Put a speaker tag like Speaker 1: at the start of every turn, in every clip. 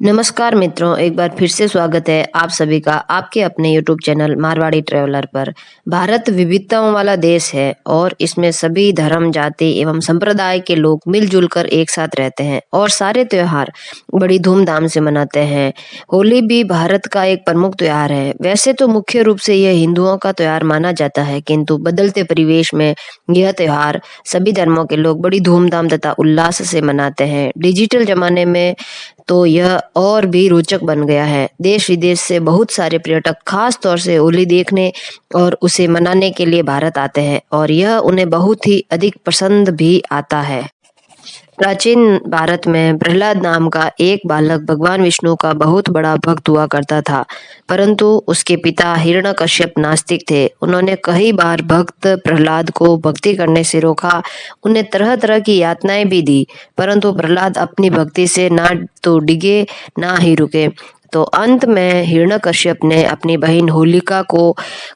Speaker 1: नमस्कार मित्रों, एक बार फिर से स्वागत है आप सभी का आपके अपने YouTube चैनल मारवाड़ी ट्रेवलर पर। भारत विविधताओं वाला देश है और इसमें सभी धर्म, जाति एवं संप्रदाय के लोग मिलजुल कर एक साथ रहते हैं और सारे त्योहार बड़ी धूमधाम से मनाते हैं। होली भी भारत का एक प्रमुख त्योहार है। वैसे तो मुख्य रूप से यह हिंदुओं का त्योहार माना जाता है, किंतु बदलते परिवेश में यह त्योहार सभी धर्मों के लोग बड़ी धूमधाम तथा उल्लास से मनाते हैं। डिजिटल जमाने में तो यह और भी रोचक बन गया है। देश विदेश से बहुत सारे पर्यटक खास तौर से होली देखने और उसे मनाने के लिए भारत आते हैं और यह उन्हें बहुत ही अधिक पसंद भी आता है। प्राचीन भारत में प्रहलाद नाम का एक बालक भगवान विष्णु का बहुत बड़ा भक्त हुआ करता था, परंतु उसके पिता हिरण्यकश्यप नास्तिक थे। उन्होंने कई बार भक्त प्रहलाद को भक्ति करने से रोका, उन्हें तरह तरह की यातनाएं भी दी, परंतु प्रहलाद अपनी भक्ति से ना तो डिगे ना ही रुके। तो अंत में हिरण्यकश्यप ने अपनी बहन होलिका को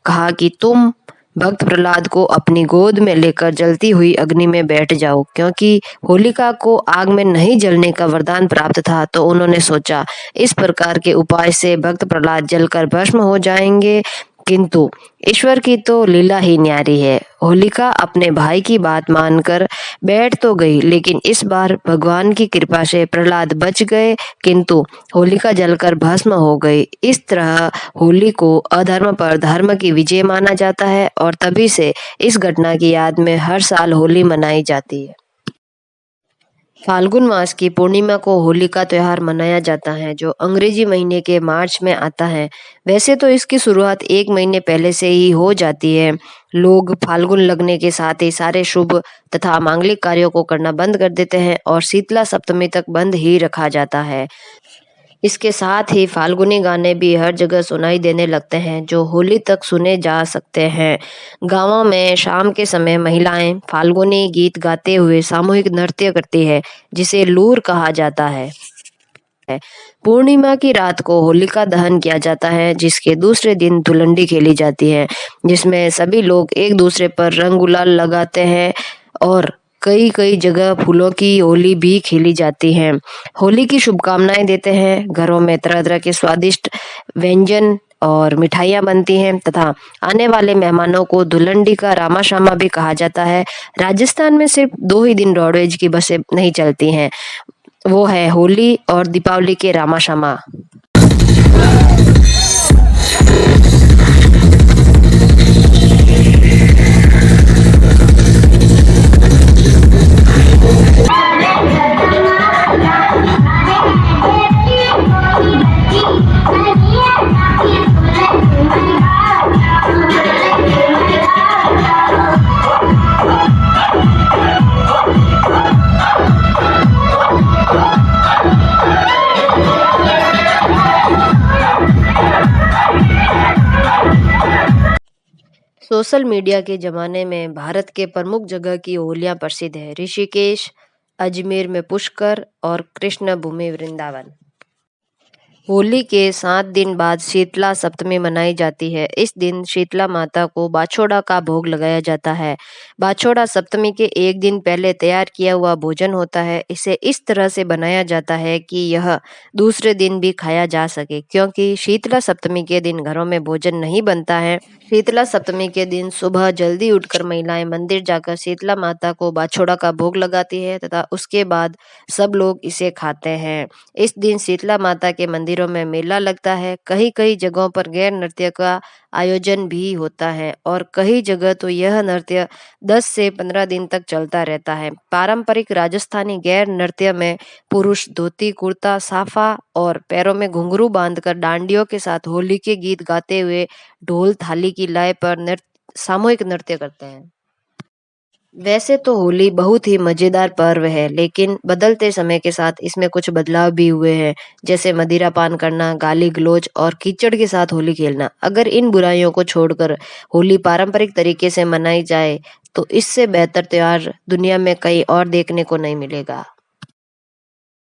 Speaker 1: कहा कि तुम भक्त प्रहलाद को अपनी गोद में लेकर जलती हुई अग्नि में बैठ जाओ। क्योंकि होलिका को आग में नहीं जलने का वरदान प्राप्त था, तो उन्होंने सोचा इस प्रकार के उपाय से भक्त प्रहलाद जलकर भस्म हो जाएंगे, किंतु ईश्वर की तो लीला ही न्यारी है। होलिका अपने भाई की बात मानकर बैठ तो गई, लेकिन इस बार भगवान की कृपा से प्रहलाद बच गए, किंतु होलिका जलकर भस्म हो गई। इस तरह होली को अधर्म पर धर्म की विजय माना जाता है और तभी से इस घटना की याद में हर साल होली मनाई जाती है। फाल्गुन मास की पूर्णिमा को होली का त्योहार मनाया जाता है, जो अंग्रेजी महीने के मार्च में आता है। वैसे तो इसकी शुरुआत एक महीने पहले से ही हो जाती है। लोग फाल्गुन लगने के साथ ही सारे शुभ तथा मांगलिक कार्यों को करना बंद कर देते हैं और शीतला सप्तमी तक बंद ही रखा जाता है। इसके साथ ही फाल्गुनी गाने भी हर जगह सुनाई देने लगते हैं, जो होली तक सुने जा सकते हैं। गांवों में शाम के समय महिलाएं फाल्गुनी गीत गाते हुए सामूहिक नृत्य करती है, जिसे लूर कहा जाता है। पूर्णिमा की रात को होलिका दहन किया जाता है, जिसके दूसरे दिन धुलंडी खेली जाती है, जिसमें सभी लोग एक दूसरे पर रंग गुलाल लगाते हैं और कई कई जगह फूलों की होली भी खेली जाती है। होली की शुभकामनाएं देते हैं। घरों में तरह तरह के स्वादिष्ट व्यंजन और मिठाइयाँ बनती हैं तथा आने वाले मेहमानों को धुलंडी का रामाशामा भी कहा जाता है। राजस्थान में सिर्फ 2 ही दिन रोडवेज की बसें नहीं चलती हैं, वो है होली और दीपावली के रामाशामा। सोशल मीडिया के ज़माने में भारत के प्रमुख जगह की होलियाँ प्रसिद्ध है। ऋषिकेश, अजमेर में पुष्कर और कृष्ण भूमि वृंदावन। होली के 7 दिन बाद शीतला सप्तमी मनाई जाती है। इस दिन शीतला माता को बाछोड़ा का भोग लगाया जाता है। बाछोड़ा सप्तमी के एक दिन पहले तैयार किया हुआ भोजन होता है। इसे इस तरह से बनाया जाता है कि यह दूसरे दिन भी खाया जा सके, क्योंकि शीतला सप्तमी के दिन घरों में भोजन नहीं बनता है। शीतला सप्तमी के दिन सुबह जल्दी उठकर महिलाएं मंदिर जाकर शीतला माता को बाछोड़ा का भोग लगाती है तथा उसके बाद सब लोग इसे खाते हैं। इस दिन शीतला माता के मंदिरों में मेला लगता है। कई कई जगहों पर गैर नृत्य का आयोजन भी होता है और कई जगह तो यह नृत्य 10 से 15 दिन तक चलता रहता है। पारंपरिक राजस्थानी गैर नृत्य में पुरुष धोती कुर्ता साफा और पैरों में घुंघरू बांधकर डांडियों के साथ होली के गीत गाते हुए ढोल थाली की लय पर सामूहिक नृत्य करते हैं। वैसे तो होली बहुत ही मजेदार पर्व है, लेकिन बदलते समय के साथ इसमें कुछ बदलाव भी हुए हैं, जैसे मदिरा पान करना, गाली गलौज और कीचड़ के साथ होली खेलना। अगर इन बुराइयों को छोड़कर होली पारंपरिक तरीके से मनाई जाए, तो इससे बेहतर त्योहार दुनिया में कहीं और देखने को नहीं मिलेगा।